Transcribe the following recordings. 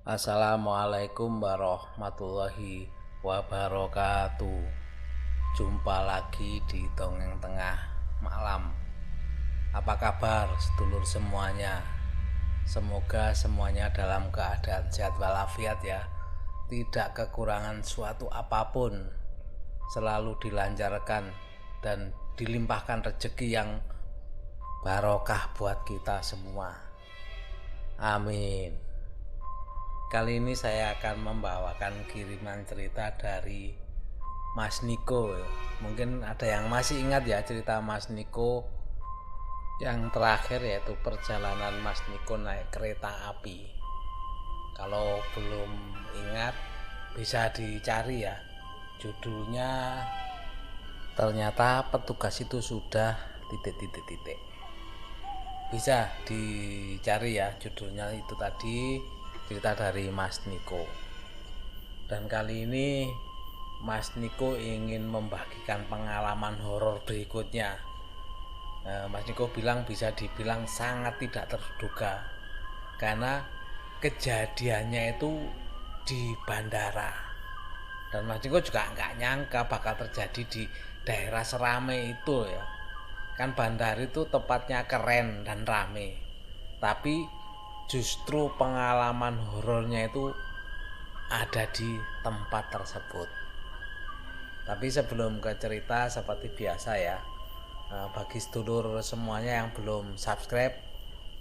Assalamualaikum warahmatullahi wabarakatuh. Jumpa lagi di Dongeng Tengah Malam. Apa kabar sedulur semuanya? Semoga semuanya dalam keadaan sehat walafiat ya. Tidak kekurangan suatu apapun. Selalu dilancarkan dan dilimpahkan rezeki yang barokah buat kita semua. Amin. Kali ini saya akan membawakan kiriman cerita dari Mas Niko. Mungkin ada yang masih ingat ya cerita Mas Niko yang terakhir, yaitu perjalanan Mas Niko naik kereta api. Kalau belum ingat bisa dicari ya. Judulnya ternyata petugas itu sudah titik. Bisa dicari ya, judulnya itu tadi, cerita dari Mas Niko. Dan kali ini Mas Niko ingin membagikan pengalaman horor berikutnya. Mas Niko bilang bisa dibilang sangat tidak terduga, karena kejadiannya itu di bandara. Dan Mas Niko juga nggak nyangka bakal terjadi di daerah seramai itu ya. Kan bandara itu tempatnya keren dan rame, tapi justru pengalaman horornya itu ada di tempat tersebut. Tapi sebelum ke cerita, seperti biasa ya, bagi sedulur semuanya yang belum subscribe,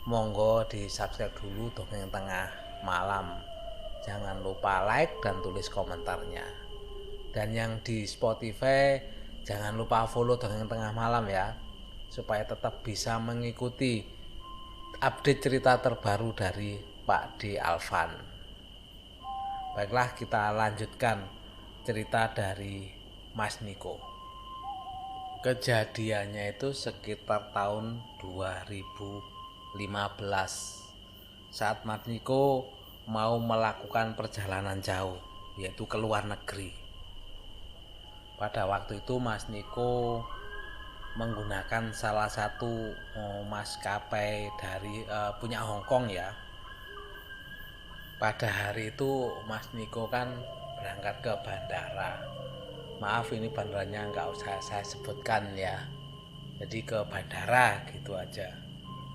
monggo di subscribe dulu Dongeng Tengah Malam. Jangan lupa like dan tulis komentarnya. Dan yang di Spotify, jangan lupa follow Dongeng Tengah Malam ya, supaya tetap bisa mengikuti update cerita terbaru dari Pak D. Alvan. Baiklah, kita lanjutkan cerita dari Mas Niko. Kejadiannya itu sekitar tahun 2015, saat Mas Niko mau melakukan perjalanan jauh, yaitu ke luar negeri. Pada waktu itu Mas Niko menggunakan salah satu maskapai dari punya Hong Kong ya. Pada hari itu Mas Niko kan berangkat ke bandara. Maaf, ini bandaranya nggak usah saya sebutkan ya. Jadi ke bandara gitu aja.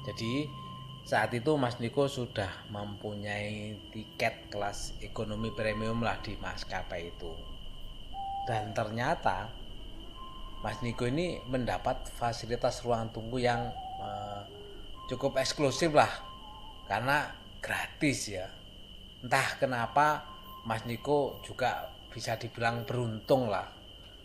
Jadi saat itu Mas Niko sudah mempunyai tiket kelas ekonomi premium lah di maskapai itu. Dan ternyata Mas Niko ini mendapat fasilitas ruang tunggu yang cukup eksklusif lah, karena gratis ya. Entah kenapa Mas Niko juga bisa dibilang beruntung lah,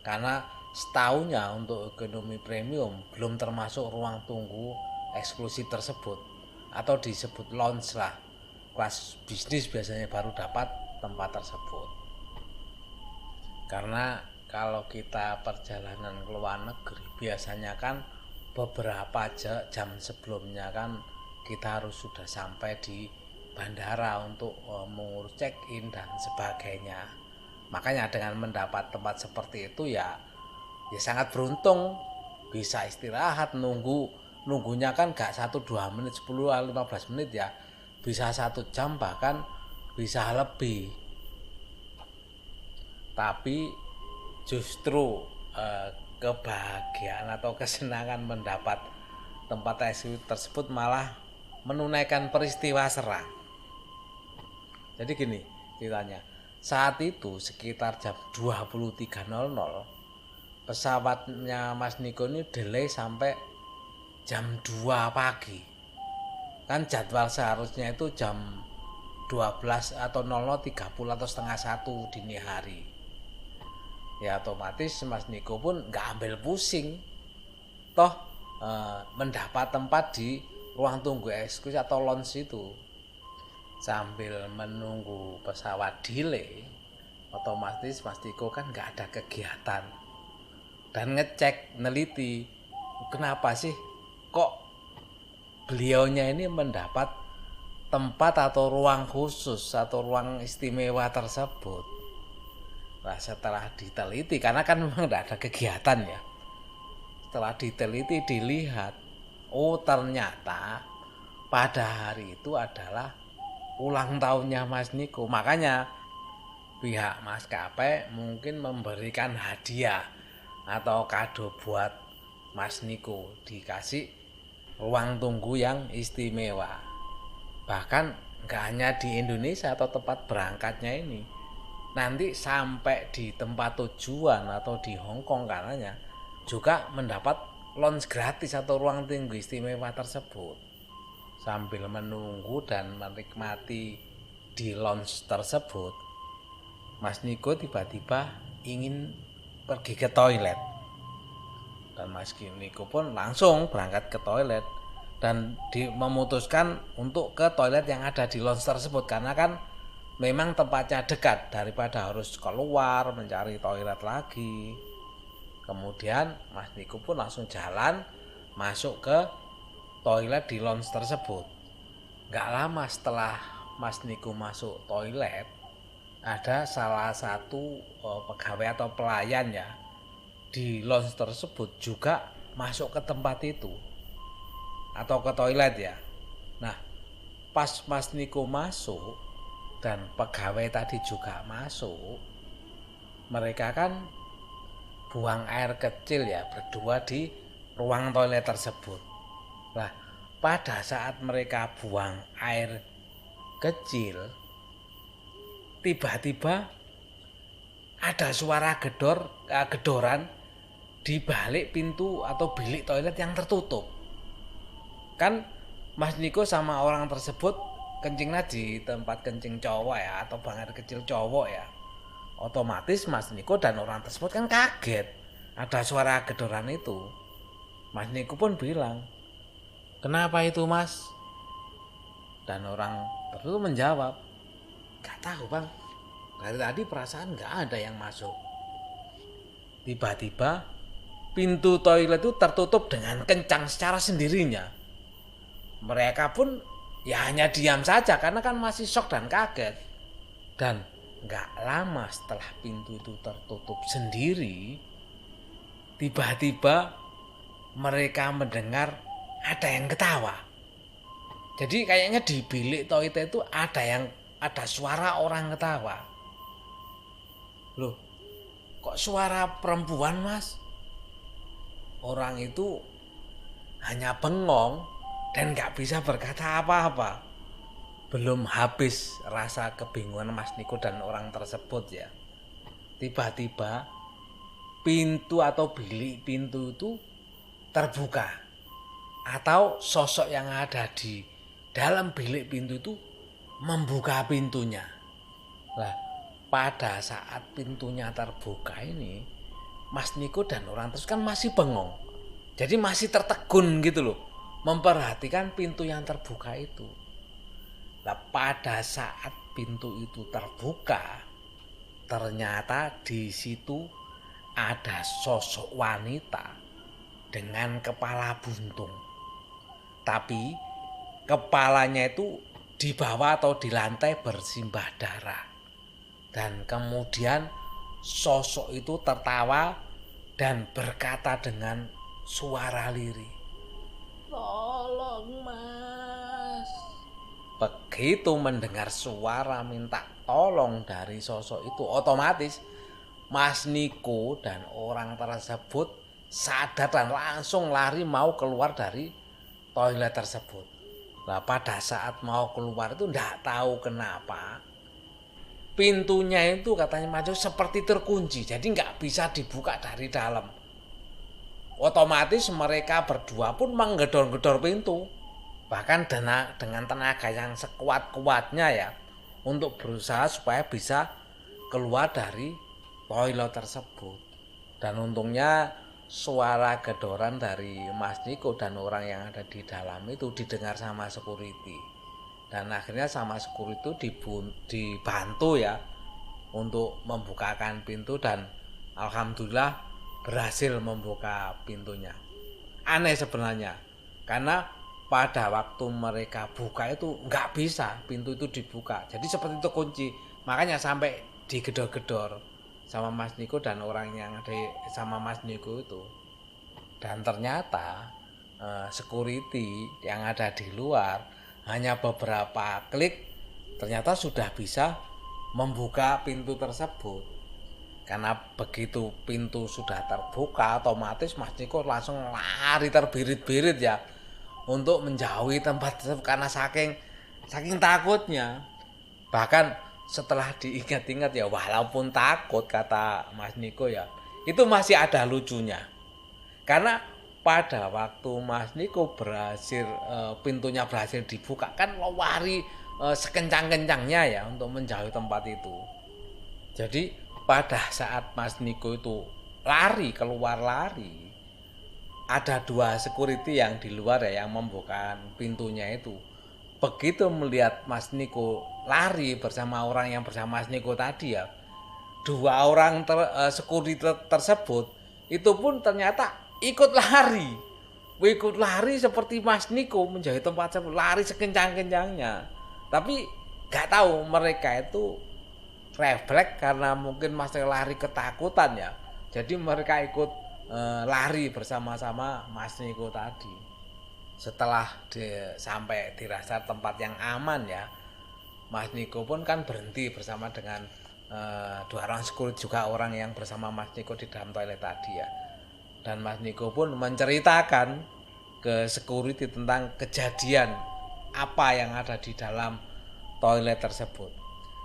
karena setaunya untuk ekonomi premium belum termasuk ruang tunggu eksklusif tersebut, atau disebut lounge lah. Kelas bisnis biasanya baru dapat tempat tersebut. Karena kalau kita perjalanan ke luar negeri, biasanya kan beberapa jam sebelumnya kan kita harus sudah sampai di bandara untuk mengurus check-in dan sebagainya. Makanya dengan mendapat tempat seperti itu ya sangat beruntung, bisa istirahat, nunggunya kan gak 1-2 menit, 10-15 menit ya, bisa 1 jam bahkan bisa lebih. Tapi justru kebahagiaan atau kesenangan mendapat tempat ICU tersebut malah menunaikan peristiwa seram. Jadi gini ceritanya, saat itu sekitar jam 23.00 pesawatnya Mas Niko ini delay sampai jam 2 pagi. Kan jadwal seharusnya itu jam 12 atau 00.30 atau setengah 1 dini hari. Ya otomatis Mas Niko pun nggak ambil pusing, toh mendapat tempat di ruang tunggu eksklusif atau lounge itu. Sambil menunggu pesawat delay, otomatis Mas Niko kan nggak ada kegiatan dan ngecek, neliti, kenapa sih kok beliaunya ini mendapat tempat atau ruang khusus atau ruang istimewa tersebut. Nah, setelah diteliti, karena kan memang tidak ada kegiatan ya, setelah diteliti dilihat, oh ternyata pada hari itu adalah ulang tahunnya Mas Niko. Makanya pihak maskapai mungkin memberikan hadiah atau kado buat Mas Niko, dikasih ruang tunggu yang istimewa. Bahkan nggak hanya di Indonesia atau tempat berangkatnya ini, nanti sampai di tempat tujuan atau di Hong Kong karenanya juga mendapat lounge gratis atau ruang tunggu istimewa tersebut. Sambil menunggu dan menikmati di lounge tersebut, Mas Niko tiba-tiba ingin pergi ke toilet. Dan Mas Niko pun langsung berangkat ke toilet dan memutuskan untuk ke toilet yang ada di lounge tersebut, karena kan memang tempatnya dekat daripada harus keluar mencari toilet lagi. Kemudian Mas Niko pun langsung jalan masuk ke toilet di lounge tersebut. Gak lama setelah Mas Niko masuk toilet, ada salah satu pegawai atau pelayan ya di lounge tersebut juga masuk ke tempat itu atau ke toilet ya. Nah, pas Mas Niko masuk dan pegawai tadi juga masuk, mereka kan buang air kecil ya berdua di ruang toilet tersebut. Nah, pada saat mereka buang air kecil, tiba-tiba ada suara gedoran di balik pintu atau bilik toilet yang tertutup. Kan Mas Niko sama orang tersebut kencingnya di tempat kencing cowok ya, atau buang air kecil cowok ya. Otomatis Mas Niko dan orang tersebut kan kaget ada suara gedoran itu. Mas Niko pun bilang, "Kenapa itu, Mas?" Dan orang tersebut menjawab, "Gak tahu, Bang. Dari tadi perasaan gak ada yang masuk." Tiba-tiba pintu toilet itu tertutup dengan kencang secara sendirinya. Mereka pun ya hanya diam saja karena kan masih shock dan kaget. Dan gak lama setelah pintu itu tertutup sendiri, tiba-tiba mereka mendengar ada yang ketawa. Jadi kayaknya di bilik toilet itu ada suara orang ketawa. Loh, kok suara perempuan, Mas? Orang itu hanya bengong dan gak bisa berkata apa-apa. Belum habis rasa kebingungan Mas Niko dan orang tersebut ya, tiba-tiba pintu atau bilik pintu itu terbuka, atau sosok yang ada di dalam bilik pintu itu membuka pintunya. Nah, pada saat pintunya terbuka ini, Mas Niko dan orang tersebut kan masih bengong, jadi masih tertegun gitu loh, memperhatikan pintu yang terbuka itu. Nah, pada saat pintu itu terbuka, ternyata di situ ada sosok wanita dengan kepala buntung. Tapi kepalanya itu di bawah atau di lantai bersimbah darah. Dan kemudian sosok itu tertawa dan berkata dengan suara lirih, "Tolong, Mas." Begitu mendengar suara minta tolong dari sosok itu, otomatis Mas Niko dan orang tersebut sadar dan langsung lari mau keluar dari toilet tersebut. Nah, pada saat mau keluar itu tidak tahu kenapa pintunya itu katanya Mas Niko seperti terkunci, jadi nggak bisa dibuka dari dalam. Otomatis mereka berdua pun menggedor-gedor pintu, bahkan dengan tenaga yang sekuat-kuatnya ya, untuk berusaha supaya bisa keluar dari toilet tersebut. Dan untungnya suara gedoran dari Mas Niko dan orang yang ada di dalam itu didengar sama security. Dan akhirnya sama security itu dibantu ya untuk membukakan pintu, dan alhamdulillah berhasil membuka pintunya. Aneh sebenarnya, karena pada waktu mereka buka itu nggak bisa pintu itu dibuka, jadi seperti itu kunci, makanya sampai digedor-gedor sama Mas Niko dan orang yang ada sama Mas Niko itu. Dan ternyata security yang ada di luar hanya beberapa klik ternyata sudah bisa membuka pintu tersebut. Karena begitu pintu sudah terbuka, otomatis Mas Niko langsung lari terbirit-birit ya untuk menjauhi tempat tersebut karena saking takutnya. Bahkan setelah diingat-ingat ya, walaupun takut kata Mas Niko ya, itu masih ada lucunya. Karena pada waktu Mas Niko pintunya berhasil dibuka, kan lari sekencang-kencangnya ya untuk menjauhi tempat itu. Jadi pada saat Mas Niko itu keluar lari, ada 2 security yang di luar ya yang membuka pintunya itu. Begitu melihat Mas Niko lari bersama orang yang bersama Mas Niko tadi ya, 2 orang security tersebut itu pun ternyata ikut lari seperti Mas Niko menjauhi tempat tersebut, lari sekencang-kencangnya. Tapi gak tahu mereka itu refleks karena mungkin masih lari ketakutan ya, jadi mereka ikut lari bersama-sama Mas Niko tadi. Setelah sampai dirasa tempat yang aman ya, Mas Niko pun kan berhenti bersama dengan 2 orang security juga orang yang bersama Mas Niko di dalam toilet tadi ya. Dan Mas Niko pun menceritakan ke security tentang kejadian apa yang ada di dalam toilet tersebut.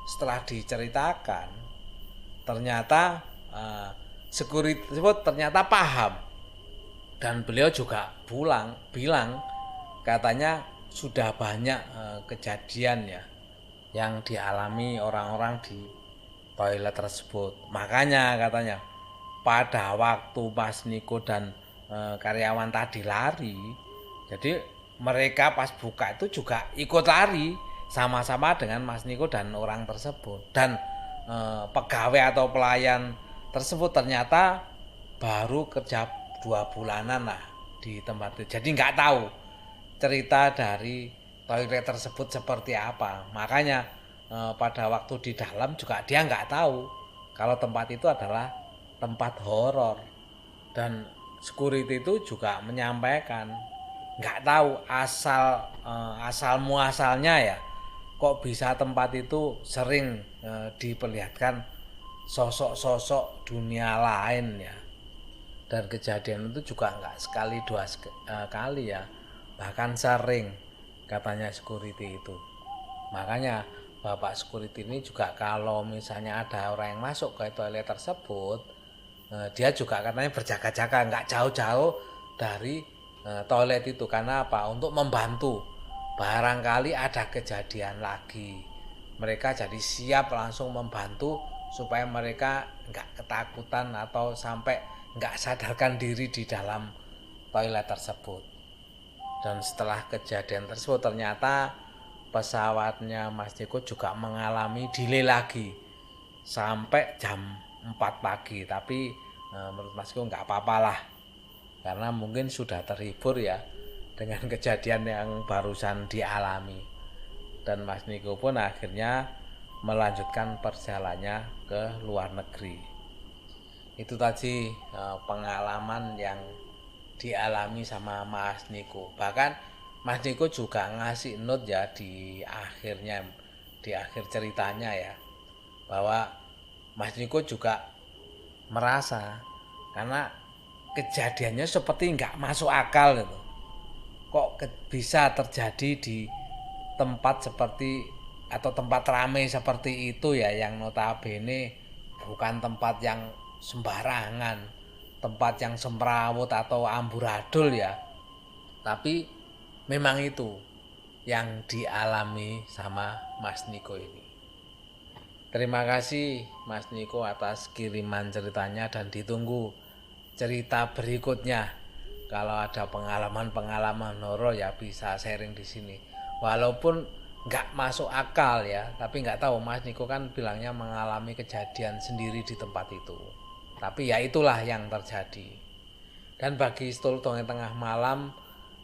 Setelah diceritakan, ternyata security tersebut ternyata paham, dan beliau juga bilang katanya sudah banyak kejadian ya yang dialami orang-orang di toilet tersebut. Makanya katanya pada waktu Mas Niko dan karyawan tadi lari, jadi mereka pas buka itu juga ikut lari sama-sama dengan Mas Niko dan orang tersebut. Dan pegawai atau pelayan tersebut ternyata baru kerja 2 bulanan lah di tempat itu, jadi nggak tahu cerita dari toilet tersebut seperti apa. Makanya pada waktu di dalam juga dia nggak tahu kalau tempat itu adalah tempat horor. Dan security itu juga menyampaikan nggak tahu asal muasalnya ya, kok bisa tempat itu sering diperlihatkan sosok-sosok dunia lain ya. Dan kejadian itu juga nggak sekali 2 kali ya, bahkan sering katanya security itu. Makanya Bapak security ini juga kalau misalnya ada orang yang masuk ke toilet tersebut, dia juga katanya berjaga-jaga nggak jauh-jauh dari toilet itu. Karena apa? Untuk membantu, barangkali ada kejadian lagi, mereka jadi siap langsung membantu supaya mereka nggak ketakutan atau sampai nggak sadarkan diri di dalam toilet tersebut. Dan setelah kejadian tersebut ternyata pesawatnya Mas Niko juga mengalami delay lagi sampai jam 4 pagi. Tapi menurut Mas Niko nggak apa-apa lah, karena mungkin sudah terhibur ya dengan kejadian yang barusan dialami. Dan Mas Niko pun akhirnya melanjutkan perjalanannya ke luar negeri. Itu tadi pengalaman yang dialami sama Mas Niko. Bahkan Mas Niko juga ngasih note ya di akhir ceritanya ya, bahwa Mas Niko juga merasa karena kejadiannya seperti nggak masuk akal gitu. Kok bisa terjadi di tempat seperti atau tempat ramai seperti itu ya, yang notabene bukan tempat yang sembarangan, tempat yang semrawut atau amburadul ya. Tapi memang itu yang dialami sama Mas Niko ini. Terima kasih Mas Niko atas kiriman ceritanya, dan ditunggu cerita berikutnya. Kalau ada pengalaman horor ya bisa sharing di sini. Walaupun nggak masuk akal ya, tapi nggak tahu, Mas Niko kan bilangnya mengalami kejadian sendiri di tempat itu. Tapi ya itulah yang terjadi. Dan bagi Stul Dongeng Tengah Malam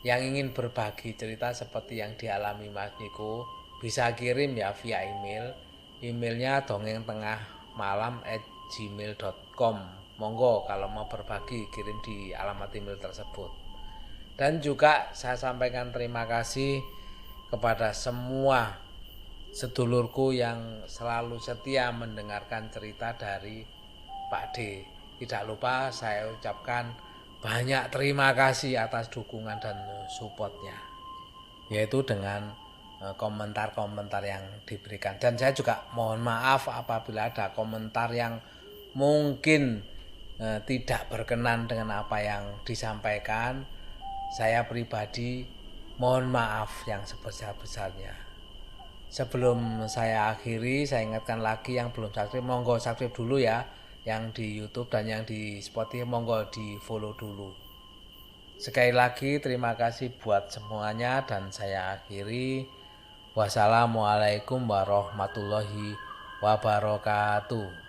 yang ingin berbagi cerita seperti yang dialami Mas Niko, bisa kirim ya via email. Emailnya dongengtengahmalam@gmail.com. Monggo kalau mau berbagi kirim di alamat email tersebut. Dan juga saya sampaikan terima kasih kepada semua sedulurku yang selalu setia mendengarkan cerita dari Pak D. Tidak lupa saya ucapkan banyak terima kasih atas dukungan dan supportnya, yaitu dengan komentar-komentar yang diberikan. Dan saya juga mohon maaf apabila ada komentar yang mungkin tidak berkenan dengan apa yang disampaikan. Saya pribadi mohon maaf yang sebesar-besarnya. Sebelum saya akhiri, saya ingatkan lagi yang belum subscribe, monggo subscribe dulu ya. Yang di YouTube dan yang di Spotify monggo di follow dulu. Sekali lagi terima kasih buat semuanya dan saya akhiri. Wassalamualaikum warahmatullahi wabarakatuh.